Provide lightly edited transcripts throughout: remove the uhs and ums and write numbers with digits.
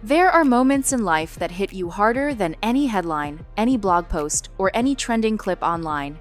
There are moments in life that hit you harder than any headline, any blog post, or any trending clip online.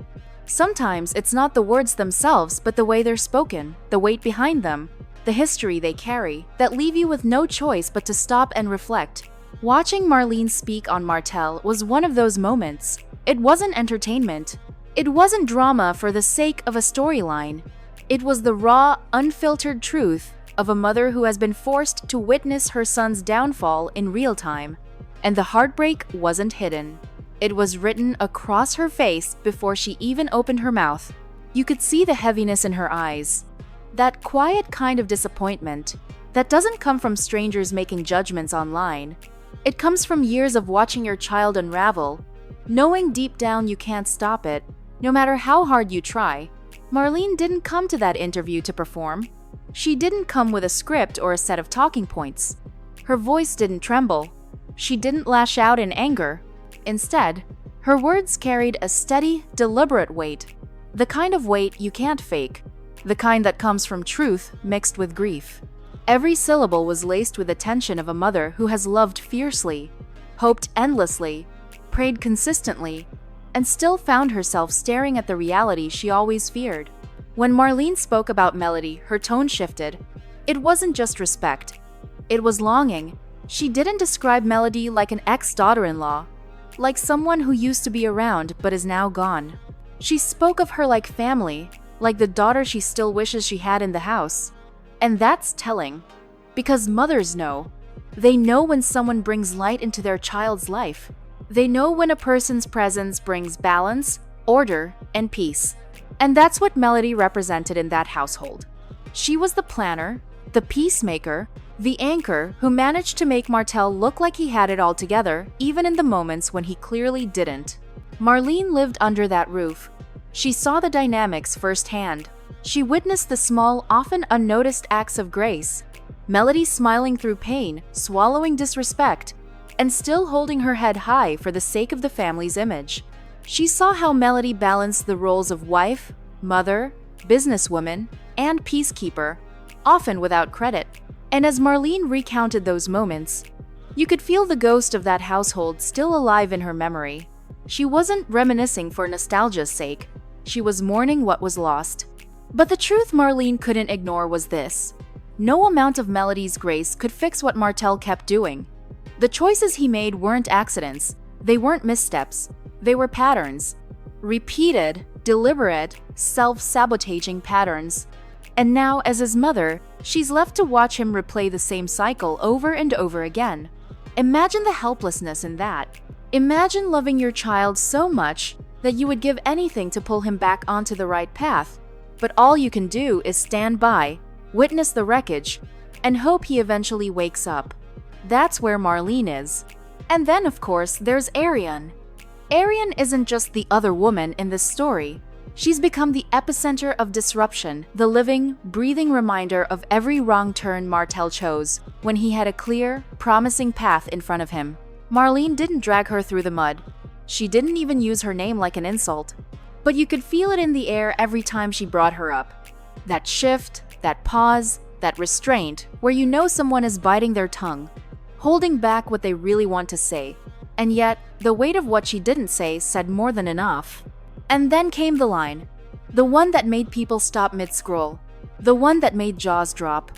Sometimes it's not the words themselves, but the way they're spoken, the weight behind them, the history they carry, that leave you with no choice but to stop and reflect. Watching Marlene speak on Martell was one of those moments. It wasn't entertainment. It wasn't drama for the sake of a storyline. It was the raw, unfiltered truth of a mother who has been forced to witness her son's downfall in real time. And the heartbreak wasn't hidden. It was written across her face before she even opened her mouth. You could see the heaviness in her eyes. That quiet kind of disappointment that doesn't come from strangers making judgments online. It comes from years of watching your child unravel, knowing deep down you can't stop it, no matter how hard you try. Marlene didn't come to that interview to perform. She didn't come with a script or a set of talking points. Her voice didn't tremble. She didn't lash out in anger. Instead, her words carried a steady, deliberate weight. The kind of weight you can't fake. The kind that comes from truth mixed with grief. Every syllable was laced with the tension of a mother who has loved fiercely, hoped endlessly, prayed consistently, and still found herself staring at the reality she always feared. When Marlene spoke about Melody, her tone shifted. It wasn't just respect. It was longing. She didn't describe Melody like an ex-daughter-in-law, like someone who used to be around but is now gone. She spoke of her like family, like the daughter she still wishes she had in the house. And that's telling, because mothers know. They know when someone brings light into their child's life. They know when a person's presence brings balance, order, and peace. And that's what Melody represented in that household. She was the planner, the peacemaker, the anchor who managed to make Martell look like he had it all together, even in the moments when he clearly didn't. Marlene lived under that roof. She saw the dynamics firsthand. She witnessed the small, often unnoticed acts of grace. Melody smiling through pain, swallowing disrespect, and still holding her head high for the sake of the family's image. She saw how Melody balanced the roles of wife, mother, businesswoman, and peacekeeper, often without credit. And as Marlene recounted those moments, you could feel the ghost of that household still alive in her memory. She wasn't reminiscing for nostalgia's sake. She was mourning what was lost. But the truth Marlene couldn't ignore was this. No amount of Melody's grace could fix what Martell kept doing. The choices he made weren't accidents. They weren't missteps. They were patterns. Repeated, deliberate, self-sabotaging patterns. And now, as his mother, she's left to watch him replay the same cycle over and over again. Imagine the helplessness in that. Imagine loving your child so much that you would give anything to pull him back onto the right path. But all you can do is stand by, witness the wreckage, and hope he eventually wakes up. That's where Marlene is. And then, of course, there's Aryen. Aryen isn't just the other woman in this story. She's become the epicenter of disruption, the living, breathing reminder of every wrong turn Martell chose when he had a clear, promising path in front of him. Marlene didn't drag her through the mud. She didn't even use her name like an insult. But you could feel it in the air every time she brought her up. That shift, that pause, that restraint, where you know someone is biting their tongue, holding back what they really want to say. And yet, the weight of what she didn't say said more than enough. And then came the line. The one that made people stop mid-scroll. The one that made jaws drop.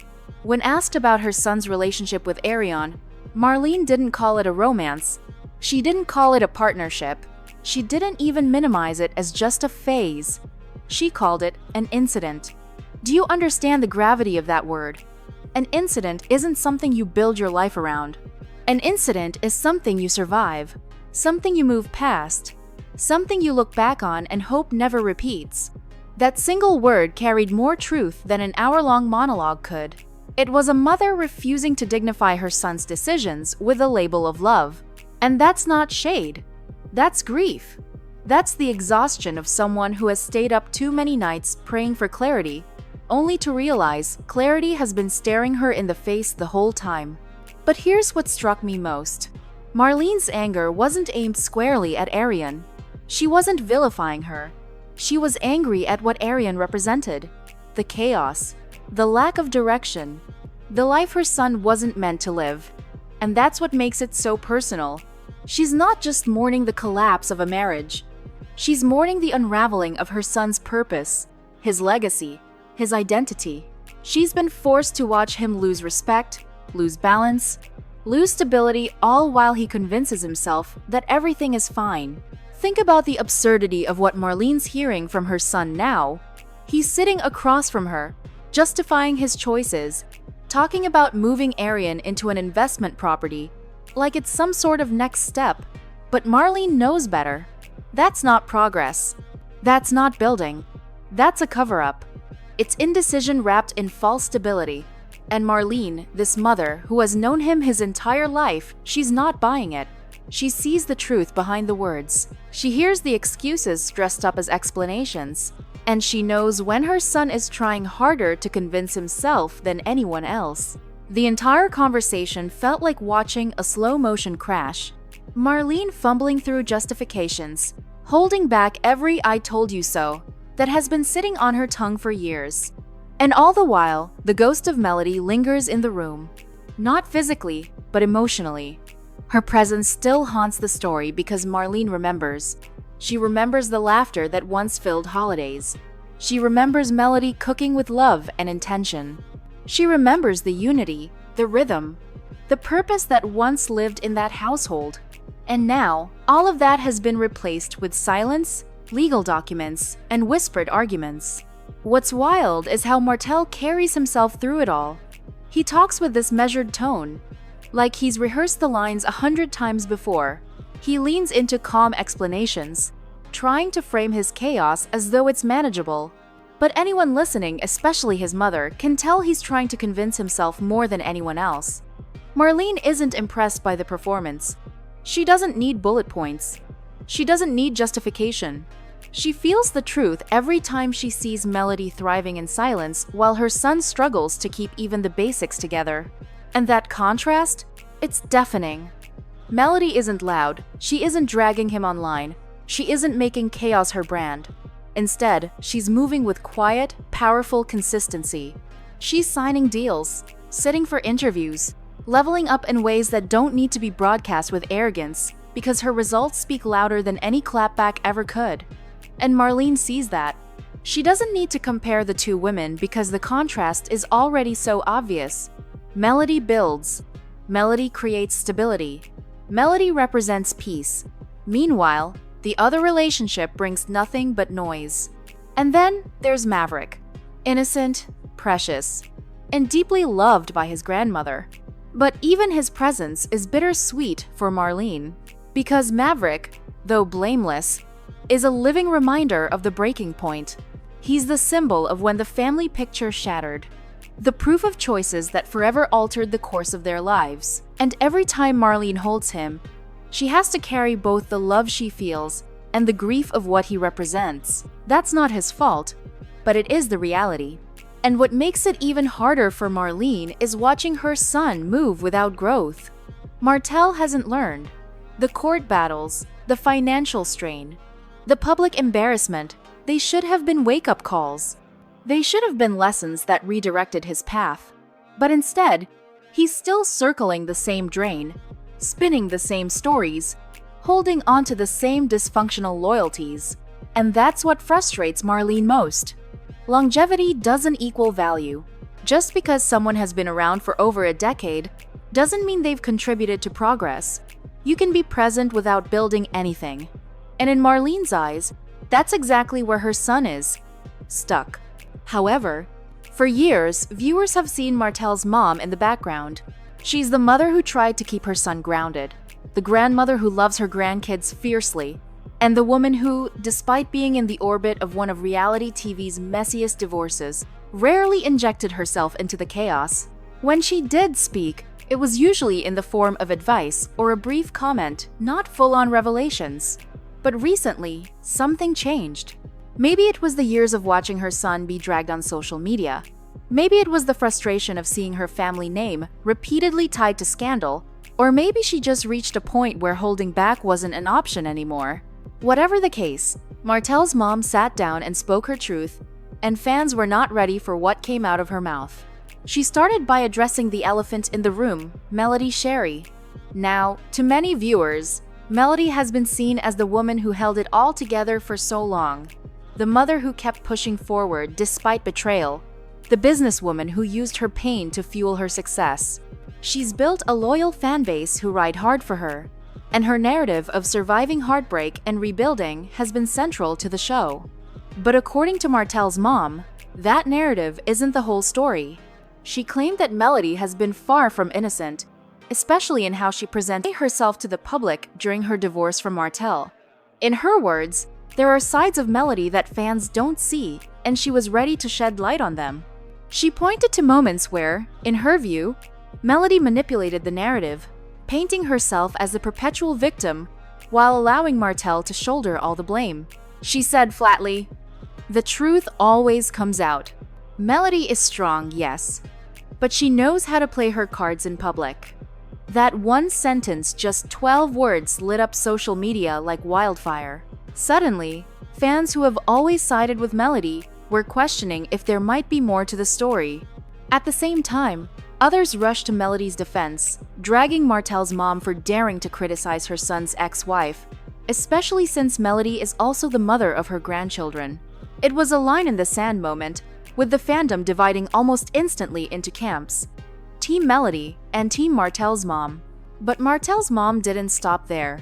When asked about her son's relationship with Aryen, Marlene didn't call it a romance. She didn't call it a partnership. She didn't even minimize it as just a phase. She called it an incident. Do you understand the gravity of that word? An incident isn't something you build your life around. An incident is something you survive, something you move past, something you look back on and hope never repeats. That single word carried more truth than an hour-long monologue could. It was a mother refusing to dignify her son's decisions with a label of love. And that's not shade. That's grief. That's the exhaustion of someone who has stayed up too many nights praying for clarity, only to realize clarity has been staring her in the face the whole time. But here's what struck me most. Marlene's anger wasn't aimed squarely at Aryen. She wasn't vilifying her. She was angry at what Aryen represented. The chaos, the lack of direction, the life her son wasn't meant to live. And that's what makes it so personal. She's not just mourning the collapse of a marriage. She's mourning the unraveling of her son's purpose, his legacy, his identity. She's been forced to watch him lose respect, lose balance, lose stability, all while he convinces himself that everything is fine. Think about the absurdity of what Marlene's hearing from her son now. He's sitting across from her, justifying his choices, talking about moving Aryen into an investment property, like it's some sort of next step. But Marlene knows better. That's not progress. That's not building. That's a cover-up. It's indecision wrapped in false stability. And Marlene, this mother who has known him his entire life, she's not buying it. She sees the truth behind the words. She hears the excuses dressed up as explanations. And she knows when her son is trying harder to convince himself than anyone else. The entire conversation felt like watching a slow-motion crash. Marlene fumbling through justifications, holding back every "I told you so" that has been sitting on her tongue for years. And all the while, the ghost of Melody lingers in the room. Not physically, but emotionally. Her presence still haunts the story because Marlene remembers. She remembers the laughter that once filled holidays. She remembers Melody cooking with love and intention. She remembers the unity, the rhythm, the purpose that once lived in that household. And now, all of that has been replaced with silence, legal documents, and whispered arguments. What's wild is how Martell carries himself through it all. He talks with this measured tone, like he's rehearsed the lines 100 times before. He leans into calm explanations, trying to frame his chaos as though it's manageable. But anyone listening, especially his mother, can tell he's trying to convince himself more than anyone else. Marlene isn't impressed by the performance. She doesn't need bullet points. She doesn't need justification. She feels the truth every time she sees Melody thriving in silence while her son struggles to keep even the basics together. And that contrast? It's deafening. Melody isn't loud. She isn't dragging him online. She isn't making chaos her brand. Instead, she's moving with quiet, powerful consistency. She's signing deals, sitting for interviews, leveling up in ways that don't need to be broadcast with arrogance because her results speak louder than any clapback ever could. And Marlene sees that. She doesn't need to compare the two women because the contrast is already so obvious. Melody builds. Melody creates stability. Melody represents peace. Meanwhile, the other relationship brings nothing but noise. And then there's Maverick. Innocent, precious, and deeply loved by his grandmother. But even his presence is bittersweet for Marlene. Because Maverick, though blameless, is a living reminder of the breaking point. He's the symbol of when the family picture shattered. The proof of choices that forever altered the course of their lives. And every time Marlene holds him, she has to carry both the love she feels and the grief of what he represents. That's not his fault, but it is the reality. And what makes it even harder for Marlene is watching her son move without growth. Martell hasn't learned. The court battles, the financial strain, the public embarrassment, they should have been wake-up calls. They should have been lessons that redirected his path. But instead, he's still circling the same drain, spinning the same stories, holding onto the same dysfunctional loyalties. And that's what frustrates Marlene most. Longevity doesn't equal value. Just because someone has been around for over a decade doesn't mean they've contributed to progress. You can be present without building anything. And in Marlene's eyes, that's exactly where her son is, stuck. However, for years, viewers have seen Martell's mom in the background. She's the mother who tried to keep her son grounded, the grandmother who loves her grandkids fiercely, and the woman who, despite being in the orbit of one of reality TV's messiest divorces, rarely injected herself into the chaos. When she did speak, it was usually in the form of advice or a brief comment, not full-on revelations. But recently, something changed. Maybe it was the years of watching her son be dragged on social media. Maybe it was the frustration of seeing her family name repeatedly tied to scandal, or maybe she just reached a point where holding back wasn't an option anymore. Whatever the case, Martell's mom sat down and spoke her truth, and fans were not ready for what came out of her mouth. She started by addressing the elephant in the room, Melody Sherry. Now, to many viewers, Melody has been seen as the woman who held it all together for so long, the mother who kept pushing forward despite betrayal, the businesswoman who used her pain to fuel her success. She's built a loyal fan base who ride hard for her, and her narrative of surviving heartbreak and rebuilding has been central to the show. But according to Martell's mom, that narrative isn't the whole story. She claimed that Melody has been far from innocent, especially in how she presented herself to the public during her divorce from Martell. In her words, there are sides of Melody that fans don't see, and she was ready to shed light on them. She pointed to moments where, in her view, Melody manipulated the narrative, painting herself as the perpetual victim while allowing Martell to shoulder all the blame. She said flatly, "The truth always comes out. Melody is strong, yes, but she knows how to play her cards in public." That one sentence, just 12 words, lit up social media like wildfire. Suddenly, fans who have always sided with Melody were questioning if there might be more to the story. At the same time, others rushed to Melody's defense, dragging Martell's mom for daring to criticize her son's ex-wife, especially since Melody is also the mother of her grandchildren. It was a line in the sand moment, with the fandom dividing almost instantly into camps: Team Melody and Team Martell's mom. But Martell's mom didn't stop there.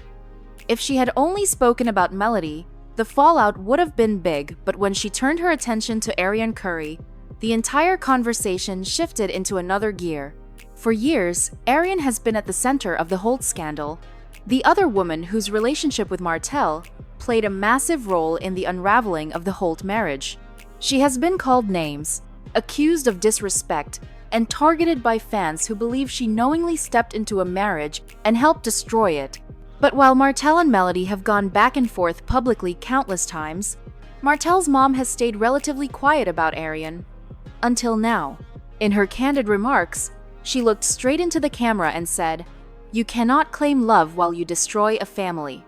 If she had only spoken about Melody, the fallout would have been big, but when she turned her attention to Aryen Curry, the entire conversation shifted into another gear. For years, Aryen has been at the center of the Holt scandal, the other woman whose relationship with Martell played a massive role in the unraveling of the Holt marriage. She has been called names, accused of disrespect, and targeted by fans who believe she knowingly stepped into a marriage and helped destroy it. But while Martell and Melody have gone back and forth publicly countless times, Martell's mom has stayed relatively quiet about Aryen. Until now. In her candid remarks, she looked straight into the camera and said, "You cannot claim love while you destroy a family."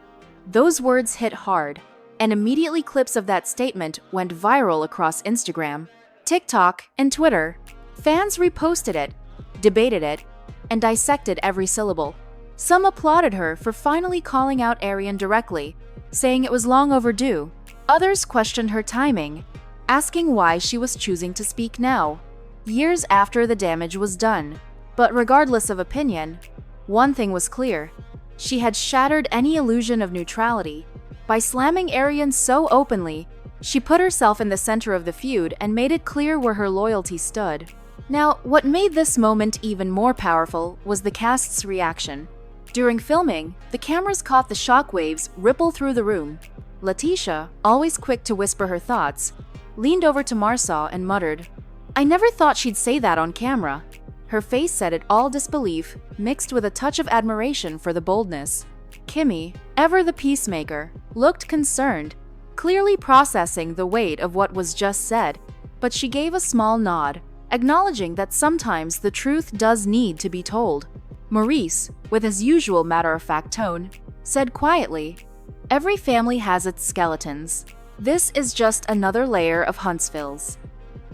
Those words hit hard, and immediately clips of that statement went viral across Instagram, TikTok, and Twitter. Fans reposted it, debated it, and dissected every syllable. Some applauded her for finally calling out Aryen directly, saying it was long overdue. Others questioned her timing, asking why she was choosing to speak now, years after the damage was done. But regardless of opinion, one thing was clear: she had shattered any illusion of neutrality. By slamming Aryen so openly, she put herself in the center of the feud and made it clear where her loyalty stood. Now, what made this moment even more powerful was the cast's reaction. During filming, the cameras caught the shockwaves ripple through the room. Letitia, always quick to whisper her thoughts, leaned over to Marsaw and muttered, "I never thought she'd say that on camera." Her face said it all: disbelief, mixed with a touch of admiration for the boldness. Kimmy, ever the peacemaker, looked concerned, clearly processing the weight of what was just said, but she gave a small nod, acknowledging that sometimes the truth does need to be told. Maurice, with his usual matter-of-fact tone, said quietly, "Every family has its skeletons. This is just another layer of Huntsville's."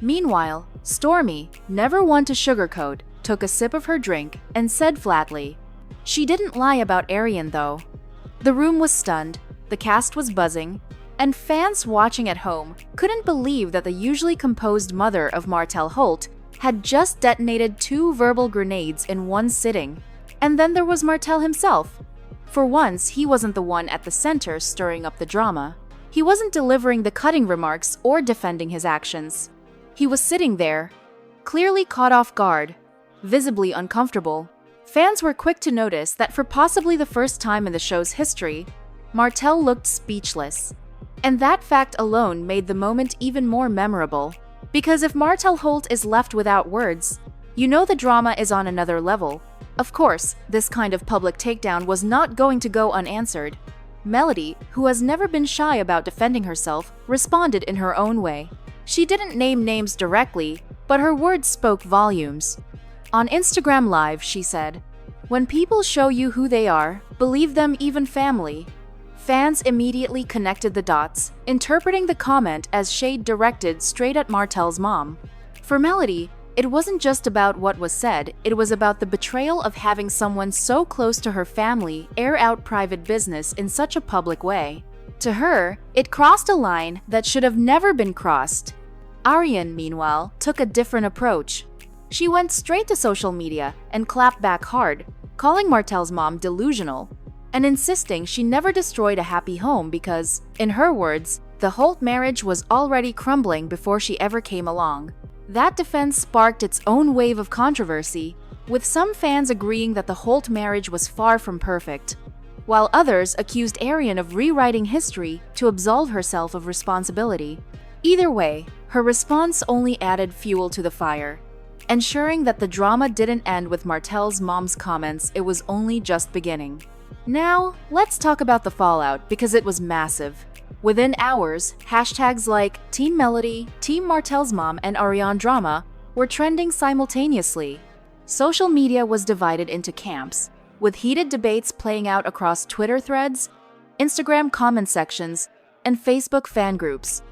Meanwhile, Stormy, never one to sugarcoat, took a sip of her drink and said flatly, "She didn't lie about Aryen, though." The room was stunned, the cast was buzzing, and fans watching at home couldn't believe that the usually composed mother of Martell Holt had just detonated 2 verbal grenades in one sitting. And then there was Martell himself. For once, he wasn't the one at the center stirring up the drama. He wasn't delivering the cutting remarks or defending his actions. He was sitting there, clearly caught off guard, visibly uncomfortable. Fans were quick to notice that for possibly the first time in the show's history, Martell looked speechless. And that fact alone made the moment even more memorable. Because if Martell Holt is left without words, you know the drama is on another level. Of course, this kind of public takedown was not going to go unanswered. Melody, who has never been shy about defending herself, responded in her own way. She didn't name names directly, but her words spoke volumes. On Instagram Live, she said, "When people show you who they are, believe them, even family." Fans immediately connected the dots, interpreting the comment as shade directed straight at Martell's mom. For Melody, It wasn't just about what was said, it was about the betrayal of having someone so close to her family air out private business in such a public way. To her, it crossed a line that should have never been crossed. Aryen, meanwhile, took a different approach. She went straight to social media and clapped back hard, calling Martell's mom delusional, and insisting she never destroyed a happy home because, in her words, the Holt marriage was already crumbling before she ever came along. That defense sparked its own wave of controversy, with some fans agreeing that the Holt marriage was far from perfect, while others accused Aryen of rewriting history to absolve herself of responsibility. Either way, her response only added fuel to the fire, ensuring that the drama didn't end with Martell's mom's comments. It was only just beginning. Now, let's talk about the fallout because it was massive. Within hours, hashtags like Team Melody, Team Martell's Mom, and Aryen Drama were trending simultaneously. Social media was divided into camps, with heated debates playing out across Twitter threads, Instagram comment sections, and Facebook fan groups.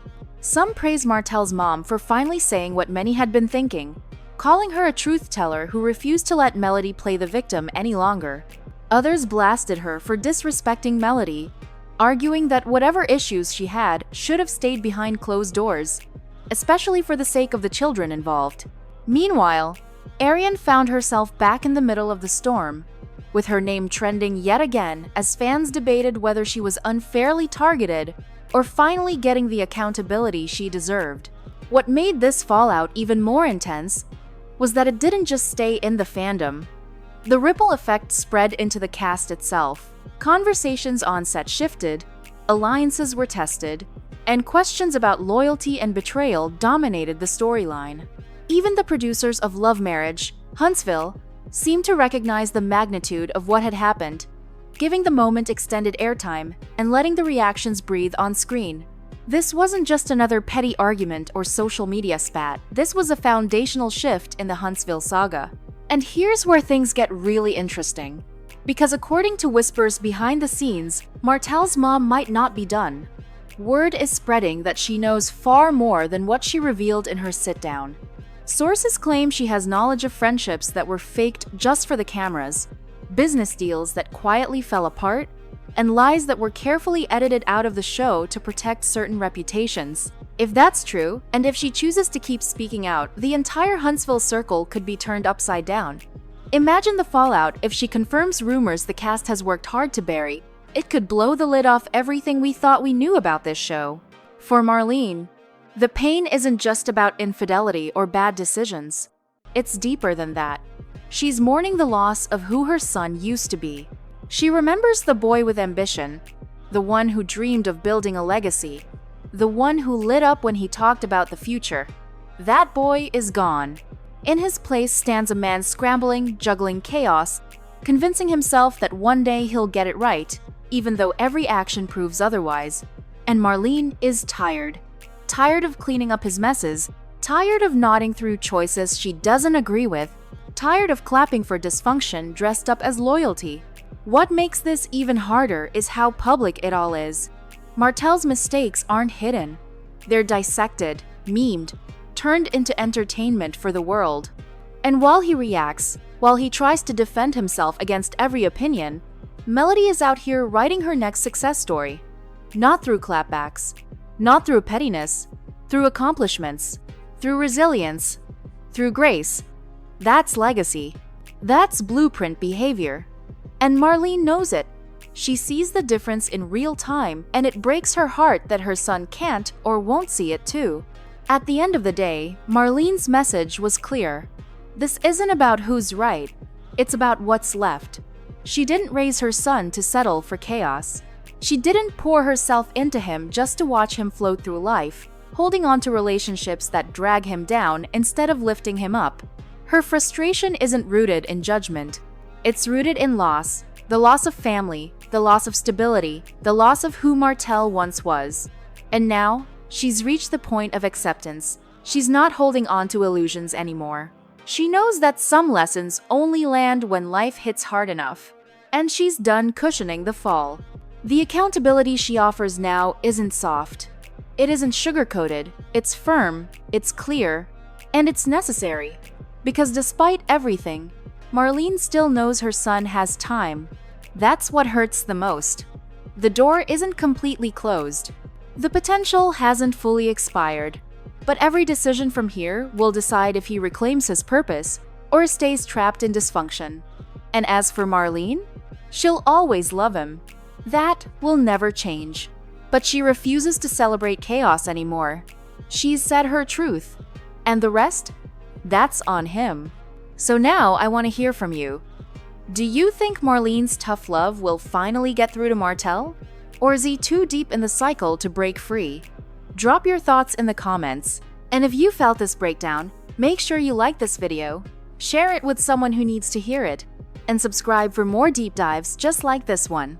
Some praised Martell's mom for finally saying what many had been thinking, calling her a truth teller who refused to let Melody play the victim any longer. Others blasted her for disrespecting Melody, arguing that whatever issues she had should have stayed behind closed doors, especially for the sake of the children involved. Meanwhile, Aryen found herself back in the middle of the storm, with her name trending yet again as fans debated whether she was unfairly targeted or finally getting the accountability she deserved. What made this fallout even more intense was that it didn't just stay in the fandom. The ripple effect spread into the cast itself. Conversations on set shifted, alliances were tested, and questions about loyalty and betrayal dominated the storyline. Even the producers of Love Marriage, Huntsville, seemed to recognize the magnitude of what had happened, giving the moment extended airtime and letting the reactions breathe on screen. This wasn't just another petty argument or social media spat. This was a foundational shift in the Huntsville saga. And here's where things get really interesting. Because according to whispers behind the scenes, Martell's mom might not be done. Word is spreading that she knows far more than what she revealed in her sit-down. Sources claim she has knowledge of friendships that were faked just for the cameras, business deals that quietly fell apart, and lies that were carefully edited out of the show to protect certain reputations. If that's true, and if she chooses to keep speaking out, the entire Huntsville circle could be turned upside down. Imagine the fallout if she confirms rumors the cast has worked hard to bury. It could blow the lid off everything we thought we knew about this show. For Marlene, the pain isn't just about infidelity or bad decisions. It's deeper than that. She's mourning the loss of who her son used to be. She remembers the boy with ambition, the one who dreamed of building a legacy, the one who lit up when he talked about the future. That boy is gone. In his place stands a man scrambling, juggling chaos, convincing himself that one day he'll get it right, even though every action proves otherwise. And Marlene is tired. Tired of cleaning up his messes, tired of nodding through choices she doesn't agree with, tired of clapping for dysfunction dressed up as loyalty. What makes this even harder is how public it all is. Martell's mistakes aren't hidden. They're dissected, memed, turned into entertainment for the world. And while he reacts, while he tries to defend himself against every opinion, Melody is out here writing her next success story. Not through clapbacks, not through pettiness, through accomplishments, through resilience, through grace. That's legacy. That's blueprint behavior. And Marlene knows it. She sees the difference in real time, and it breaks her heart that her son can't or won't see it too. At the end of the day, Marlene's message was clear. This isn't about who's right. It's about what's left. She didn't raise her son to settle for chaos. She didn't pour herself into him just to watch him float through life, holding on to relationships that drag him down instead of lifting him up. Her frustration isn't rooted in judgment. It's rooted in loss, the loss of family, the loss of stability, the loss of who Martell once was. And now, she's reached the point of acceptance. She's not holding on to illusions anymore. She knows that some lessons only land when life hits hard enough. And she's done cushioning the fall. The accountability she offers now isn't soft. It isn't sugar-coated. It's firm, it's clear, and it's necessary. Because despite everything, Marlene still knows her son has time. That's what hurts the most. The door isn't completely closed. The potential hasn't fully expired. But every decision from here will decide if he reclaims his purpose or stays trapped in dysfunction. And as for Marlene, she'll always love him. That will never change. But she refuses to celebrate chaos anymore. She's said her truth. And the rest? That's on him. So now I want to hear from you. Do you think Marlene's tough love will finally get through to Martell? Or is he too deep in the cycle to break free? Drop your thoughts in the comments. And if you felt this breakdown, make sure you like this video, share it with someone who needs to hear it, and subscribe for more deep dives just like this one.